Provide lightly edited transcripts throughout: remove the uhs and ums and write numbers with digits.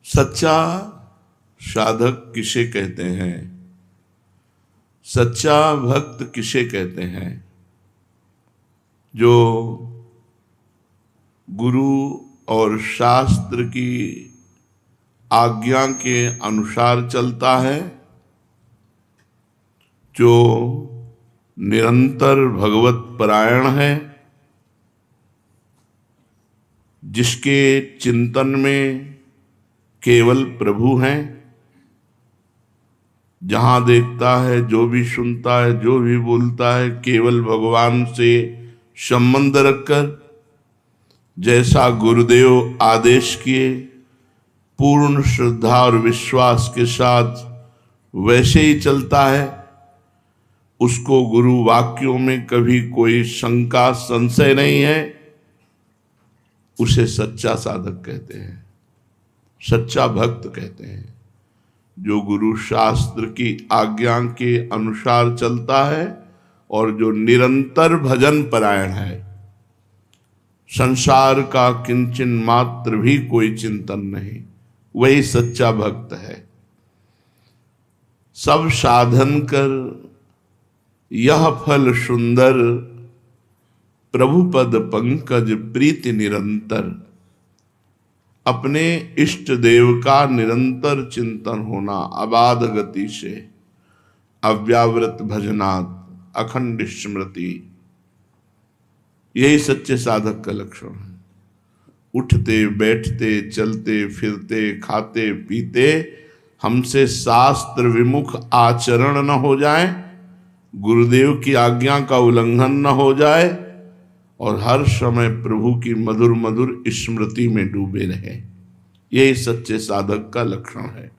सच्चा साधक किसे कहते हैं, सच्चा भक्त किसे कहते हैं? जो गुरु और शास्त्र की आज्ञा के अनुसार चलता है, जो निरंतर भगवत परायण है, जिसके चिंतन में केवल प्रभु हैं, जहां देखता है, जो भी सुनता है, जो भी बोलता है, केवल भगवान से संबंध रखकर जैसा गुरुदेव आदेश किए पूर्ण श्रद्धा और विश्वास के साथ वैसे ही चलता है, उसको गुरु वाक्यों में कभी कोई शंका संशय नहीं है, उसे सच्चा साधक कहते हैं, सच्चा भक्त कहते हैं। जो गुरु शास्त्र की आज्ञा के अनुसार चलता है और जो निरंतर भजन परायण है, संसार का किंचन मात्र भी कोई चिंतन नहीं, वही सच्चा भक्त है। सब साधन कर यह फल सुंदर, प्रभु पद पंकज प्रीति निरंतर। अपने इष्ट देव का निरंतर चिंतन होना अबाध गति से, अव्यावृत भजनात् अखंड स्मृति, यही सच्चे साधक का लक्षण है। उठते बैठते चलते फिरते खाते पीते हमसे शास्त्र विमुख आचरण न हो जाए, गुरुदेव की आज्ञा का उल्लंघन न हो जाए, और हर समय प्रभु की मधुर मधुर स्मृति में डूबे रहे, यही सच्चे साधक का लक्षण है।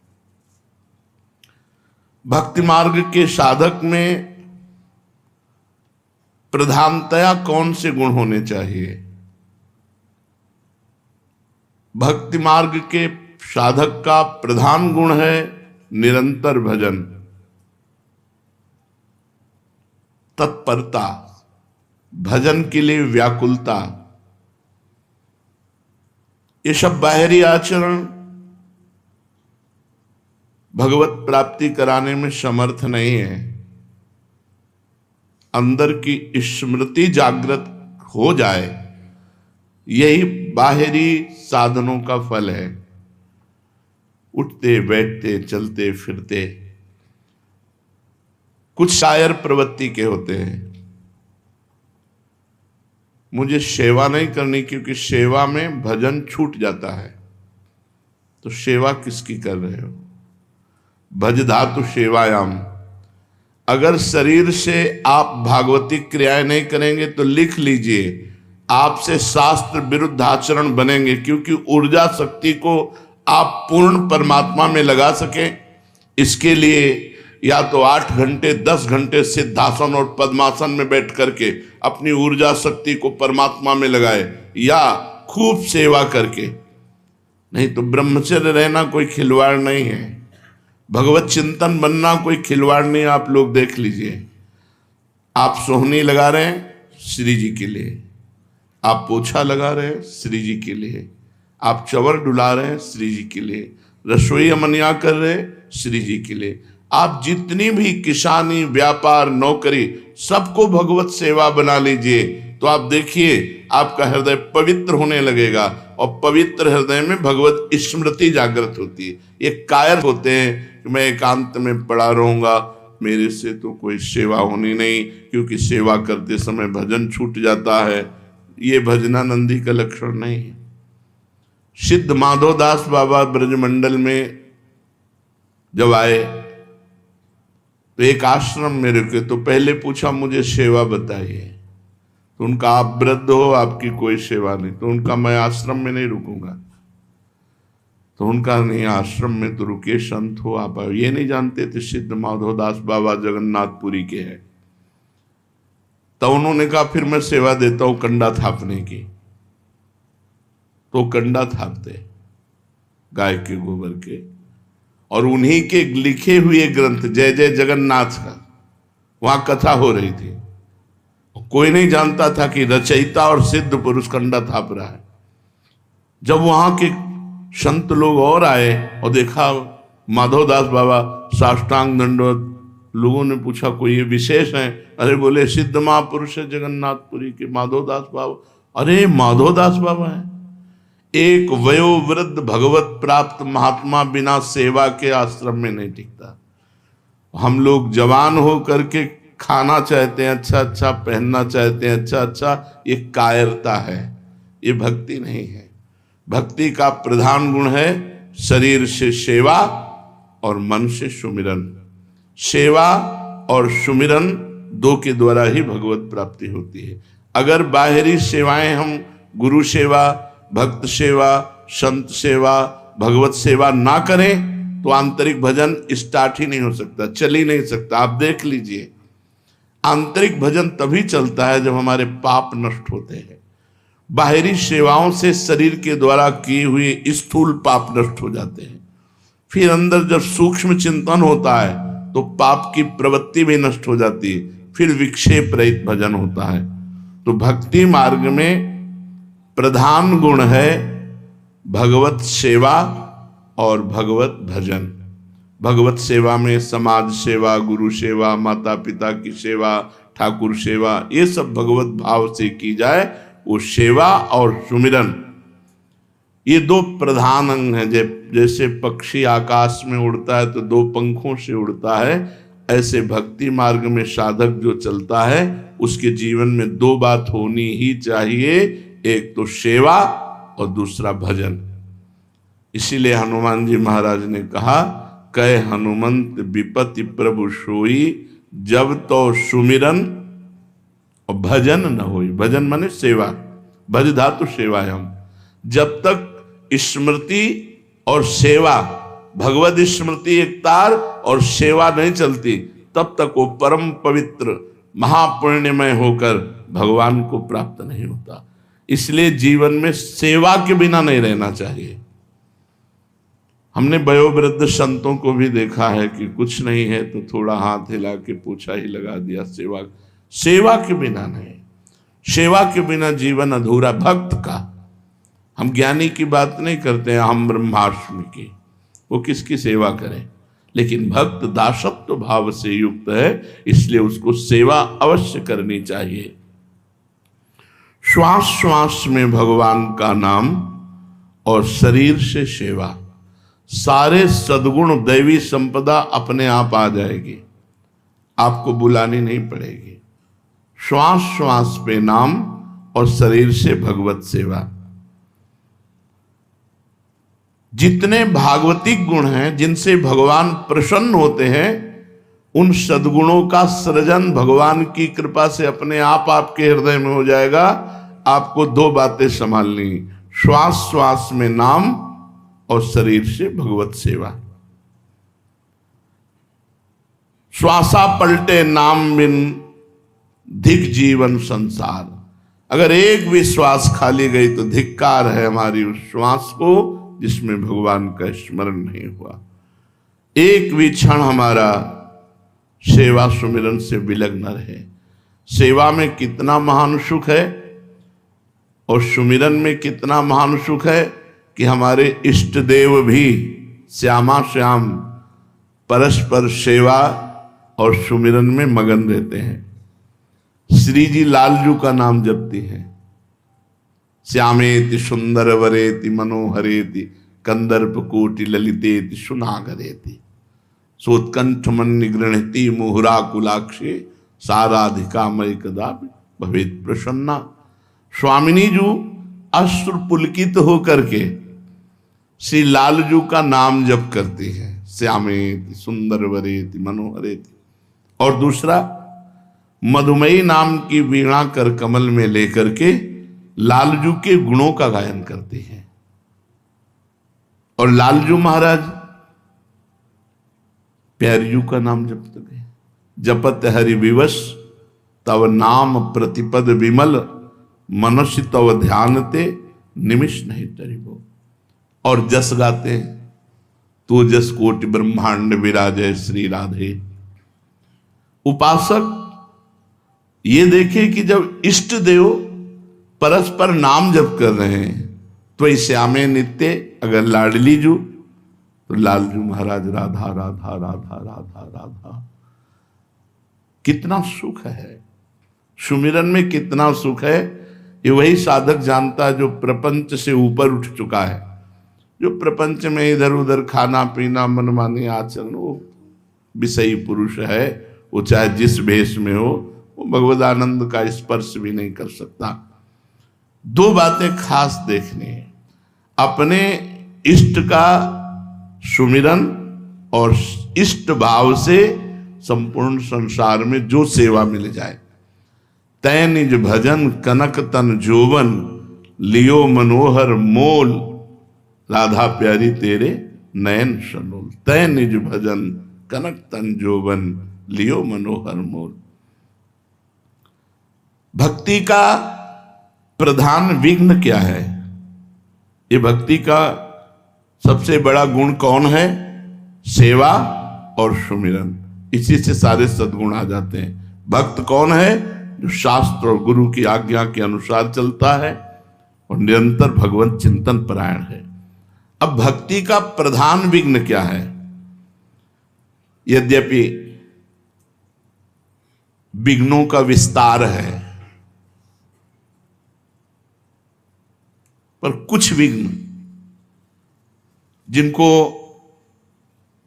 भक्ति मार्ग के साधक में प्रधानतया कौन से गुण होने चाहिए? भक्ति मार्ग के साधक का प्रधान गुण है निरंतर भजन, तत्परता, भजन के लिए व्याकुलता। ये सब बाहरी आचरण भगवत प्राप्ति कराने में समर्थ नहीं है। अंदर की स्मृति जागृत हो जाए, यही बाहरी साधनों का फल है। उठते बैठते चलते फिरते, कुछ शायर प्रवृत्ति के होते हैं, मुझे सेवा नहीं करनी क्योंकि सेवा में भजन छूट जाता है। तो सेवा किसकी कर रहे हो? भज धातु सेवायाम। अगर शरीर से आप भागवती क्रियाएं नहीं करेंगे तो लिख लीजिए, आपसे शास्त्र विरुद्ध आचरण बनेंगे, क्योंकि ऊर्जा शक्ति को आप पूर्ण परमात्मा में लगा सकें, इसके लिए या तो 8 घंटे 10 घंटे सिद्धासन और पद्मासन में बैठ करके अपनी ऊर्जा शक्ति को परमात्मा में लगाए, या खूब सेवा करके। नहीं तो ब्रह्मचर्य रहना कोई खिलवाड़ नहीं है, भगवत चिंतन बनना कोई खिलवाड़ नहीं। आप लोग देख लीजिए, आप सोहनी लगा रहे हैं श्री जी के लिए, आप पोछा लगा रहे हैं श्री जी के लिए, आप चवर डुला रहे हैं श्री जी के लिए, रसोई अमनिया कर रहे हैं श्री जी के लिए। आप जितनी भी किसानी व्यापार नौकरी सबको भगवत सेवा बना लीजिए, तो आप देखिए आपका हृदय पवित्र होने लगेगा, और पवित्र हृदय में भगवत स्मृति जागृत होती है। ये कायर होते हैं कि मैं एकांत में पड़ा रहूंगा, मेरे से तो कोई सेवा होनी नहीं, क्योंकि सेवा करते समय भजन छूट जाता है। ये भजनानंदी का लक्षण नहीं है। सिद्ध माधवदास बाबा ब्रजमंडल में जब आए तो एक आश्रम में रुके, तो पहले पूछा मुझे सेवा बताइए। तो उनका आप वृद्ध हो, आपकी कोई सेवा नहीं। तो उनका मैं आश्रम में नहीं रुकूंगा। तो उनका नहीं, आश्रम में तो रुके, संत हो आप। ये नहीं जानते थे सिद्ध माधवदास बाबा जगन्नाथपुरी के हैं। तो उन्होंने कहा फिर मैं सेवा देता हूं कंडा थापने की। तो कंडा थापते गाय के गोबर के, और उन्हीं के लिखे हुए ग्रंथ जय जय जगन्नाथ का वहां कथा हो रही थी। कोई नहीं जानता था कि रचयिता और सिद्ध पुरुष कंडा थाप रहा है। जब वहां के संत लोग और आए और देखा माधवदास बाबा साष्टांग दंडवत। लोगों ने पूछा कोई ये विशेष है? अरे बोले सिद्ध महापुरुष है जगन्नाथपुरी के माधवदास बाबा। अरे माधवदास बाबा है। एक वयोवृद्ध भगवत प्राप्त महात्मा बिना सेवा के आश्रम में नहीं टिकता। हम लोग जवान हो करके खाना चाहते हैं अच्छा अच्छा, पहनना चाहते हैं अच्छा अच्छा, ये कायरता है, ये भक्ति नहीं है। भक्ति का प्रधान गुण है शरीर से सेवा और मन से सुमिरन। सेवा और सुमिरन दो के द्वारा ही भगवत प्राप्ति होती है। अगर बाहरी सेवाएं हम गुरु सेवा, भक्त सेवा, संत सेवा, भगवत सेवा ना करें तो आंतरिक भजन स्टार्ट ही नहीं हो सकता, चल ही नहीं सकता। आप देख लीजिए, आंतरिक भजन तभी चलता है जब हमारे पाप नष्ट होते हैं। बाहरी सेवाओं से शरीर के द्वारा किए हुए स्थूल पाप नष्ट हो जाते हैं। फिर अंदर जब सूक्ष्म चिंतन होता है तो पाप की प्रवृत्ति भी नष्ट हो जाती है, फिर विक्षेप रहित भजन होता है। तो भक्ति मार्ग में प्रधान गुण है भगवत सेवा और भगवत भजन। भगवत सेवा में समाज सेवा, गुरु सेवा, माता पिता की सेवा, ठाकुर सेवा, ये सब भगवत भाव से की जाए, वो सेवा और सुमिरन, ये दो प्रधान अंग हैं। जैसे पक्षी आकाश में उड़ता है तो दो पंखों से उड़ता है, ऐसे भक्ति मार्ग में साधक जो चलता है उसके जीवन में दो बात होनी ही चाहिए, एक तो सेवा और दूसरा भजन। इसीलिए हनुमान जी महाराज ने कहा, कह हनुमंत विपति प्रभु सोई, जब तो सुमिरन और भजन न होई। भजन माने सेवा, भज धातु सेवायाम। जब तक स्मृति और सेवा, भगवत स्मृति एक तार और सेवा नहीं चलती, तब तक वो परम पवित्र महापुण्यमय होकर भगवान को प्राप्त नहीं होता। इसलिए जीवन में सेवा के बिना नहीं रहना चाहिए। हमने वयोवृद्ध संतों को भी देखा है कि कुछ नहीं है तो थोड़ा हाथ हिला के पोछा ही लगा दिया। सेवा के बिना नहीं, सेवा के बिना जीवन अधूरा। भक्त का, हम ज्ञानी की बात नहीं करते हैं, हम ब्रह्माष्टमी की, वो किसकी सेवा करें, लेकिन भक्त दासत्व भाव से युक्त है, इसलिए उसको सेवा अवश्य करनी चाहिए। श्वास श्वास में भगवान का नाम और शरीर से सेवा, सारे सद्गुण दैवी संपदा अपने आप आ जाएगी, आपको बुलानी नहीं पड़ेगी। श्वास श्वास पे नाम और शरीर से भगवत सेवा। जितने भागवतिक गुण हैं जिनसे भगवान प्रसन्न होते हैं, उन सद्गुणों का सृजन भगवान की कृपा से अपने आप आपके हृदय में हो जाएगा। आपको दो बातें संभालनी, श्वास श्वास में नाम और शरीर से भगवत सेवा। श्वासा पलटे नाम बिन धिक जीवन संसार। अगर एक भी श्वास खाली गई तो धिक्कार है हमारी उस श्वास को जिसमें भगवान का स्मरण नहीं हुआ। एक भी क्षण हमारा सेवा सुमिरन से विलग न रहे। सेवा में कितना महान सुख है और सुमिरन में कितना महान सुख है कि हमारे इष्ट देव भी श्यामा श्याम परस्पर सेवा और सुमिरन में मगन रहते हैं। श्री जी लालजू का नाम जपती हैं, श्यामेति सुंदर वरेति मनोहरेति कंदर्प कोटि ललितेति सुनागरेति सोत्कंठ मन्य गृणति मुहुरा कुलाक्षे साराधिका मय कदा भवेत प्रसन्ना। स्वामिनी जी अश्रु पुलकित होकर के श्री लालजू का नाम जप करती है, श्यामेति सुंदर वरेति मनोहरेति। और दूसरा, मधुमयी नाम की वीणा कर कमल में लेकर के लालजू के गुणों का गायन करते हैं। और लालजू महाराज प्यारिजू का नाम जपते गए, जपत हरि विवश तव नाम प्रतिपद विमल, मनुष्य तव ध्यानते निमिष नहीं तरिबो। और जस गाते हैं, तो जस कोटि ब्रह्मांड विराजय श्री राधे। उपासक ये देखे कि जब इष्ट देव परस्पर नाम जप कर रहे हैं त्वयि श्यामे नित्य, अगर लाडली जू तो लालजू महाराज राधा राधा राधा राधा राधा। कितना सुख है सुमिरन में, कितना सुख है, ये वही साधक जानता है जो प्रपंच से ऊपर उठ चुका है। जो प्रपंच में इधर उधर खाना पीना मनमानी आचरण, वो विषयी पुरुष है, वो चाहे जिस भेष में हो, वो भगवद आनंद का स्पर्श भी नहीं कर सकता। दो बातें खास देखनी है, अपने इष्ट का सुमिरन और इष्ट भाव से संपूर्ण संसार में जो सेवा मिल जाए। तै निज भजन कनक तन जोवन, लियो मनोहर मोल, राधा प्यारी तेरे नयन सनोल। तै निज भजन कनक तन जोवन, लियो मनोहर मोल। भक्ति का प्रधान विघ्न क्या है? ये भक्ति का सबसे बड़ा गुण कौन है? सेवा और सुमिरन। इसी से सारे सद्गुण आ जाते हैं। भक्त कौन है? जो शास्त्र और गुरु की आज्ञा के अनुसार चलता है और निरंतर भगवत चिंतन परायण है। अब भक्ति का प्रधान विघ्न क्या है? यद्यपि विघ्नों का विस्तार है, पर कुछ विघ्न जिनको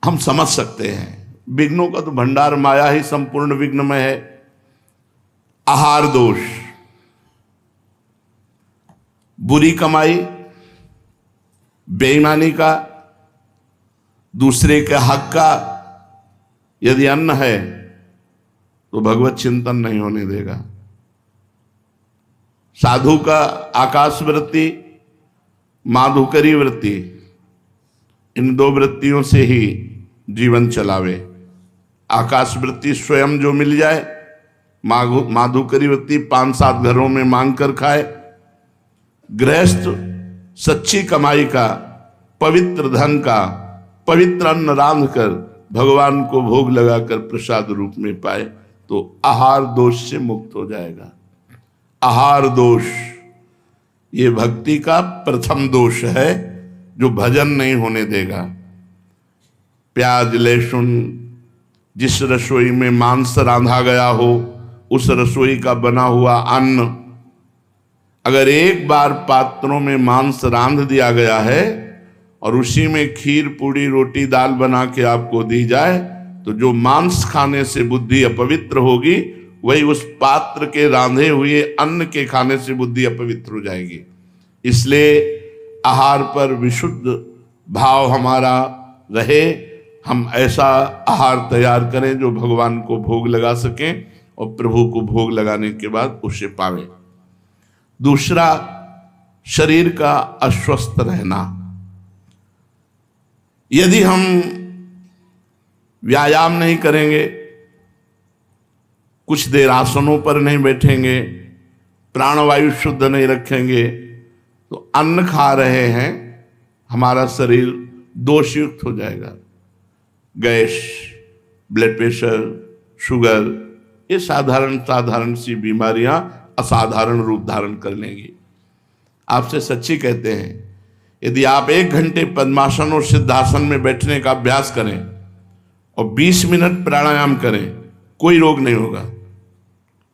हम समझ सकते हैं। विघ्नों का तो भंडार माया ही संपूर्ण विघ्न में है। आहार दोष, बुरी कमाई, बेईमानी का, दूसरे के हक का यदि अन्न है तो भगवत चिंतन नहीं होने देगा। साधु का आकाश वृत्ति, माधुकरी वृत्ति, इन दो वृत्तियों से ही जीवन चलावे। आकाश वृत्ति स्वयं जो मिल जाए, माधुकरी वृत्ति 5-7 घरों में मांग कर खाए। गृहस्थ सच्ची कमाई का, पवित्र धन का, पवित्र अन्न रांध कर भगवान को भोग लगाकर प्रसाद रूप में पाए तो आहार दोष से मुक्त हो जाएगा। आहार दोष ये भक्ति का प्रथम दोष है जो भजन नहीं होने देगा। प्याज लहसुन, जिस रसोई में मांस रांधा गया हो उस रसोई का बना हुआ अन्न, अगर एक बार पात्रों में मांस रांध दिया गया है और उसी में खीर पूड़ी रोटी दाल बना के आपको दी जाए तो जो मांस खाने से बुद्धि अपवित्र होगी वही उस पात्र के रांधे हुए अन्न के खाने से बुद्धि अपवित्र हो जाएगी। इसलिए आहार पर विशुद्ध भाव हमारा रहे। हम ऐसा आहार तैयार करें जो भगवान को भोग लगा सकें और प्रभु को भोग लगाने के बाद उसे पावे। दूसरा, शरीर का अस्वस्थ रहना। यदि हम व्यायाम नहीं करेंगे, कुछ देर आसनों पर नहीं बैठेंगे, प्राणवायु शुद्ध नहीं रखेंगे तो अन्न खा रहे हैं, हमारा शरीर दोषयुक्त हो जाएगा। गैस, ब्लड प्रेशर, शुगर, ये साधारण सी बीमारियां असाधारण रूप धारण कर लेंगी। आपसे सच्ची कहते हैं, यदि आप 1 घंटे पद्मासन और सिद्धासन में बैठने का अभ्यास करें और 20 मिनट प्राणायाम करें, कोई रोग नहीं होगा।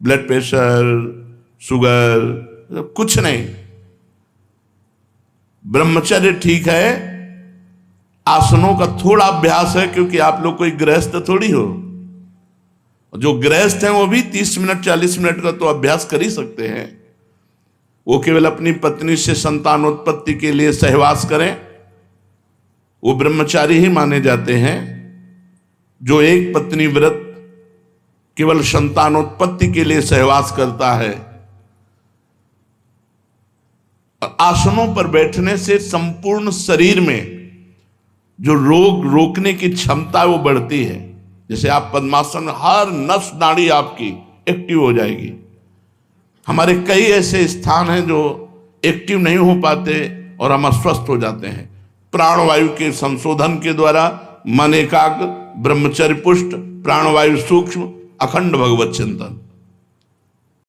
ब्लड प्रेशर, शुगर, कुछ नहीं। ब्रह्मचर्य ठीक है, आसनों का थोड़ा अभ्यास है, क्योंकि आप लोग कोई गृहस्थ थोड़ी हो। जो गृहस्थ हैं वो भी 30 मिनट 40 मिनट का तो अभ्यास कर ही सकते हैं। वो केवल अपनी पत्नी से संतानोत्पत्ति के लिए सहवास करें, वो ब्रह्मचारी ही माने जाते हैं। जो एक पत्नी व्रत केवल संतानोत्पत्ति के लिए सहवास करता है। आसनों पर बैठने से संपूर्ण शरीर में जो रोग रोकने की क्षमता है वो बढ़ती है। जैसे आप पद्मासन, हर नस नाड़ी आपकी एक्टिव हो जाएगी। हमारे कई ऐसे स्थान हैं जो एक्टिव नहीं हो पाते और हम अस्वस्थ हो जाते हैं। प्राणवायु के संशोधन के द्वारा मन एकाग्र, ब्रह्मचर्य पुष्ट, प्राणवायु सूक्ष्म, अखंड भगवत चिंतन।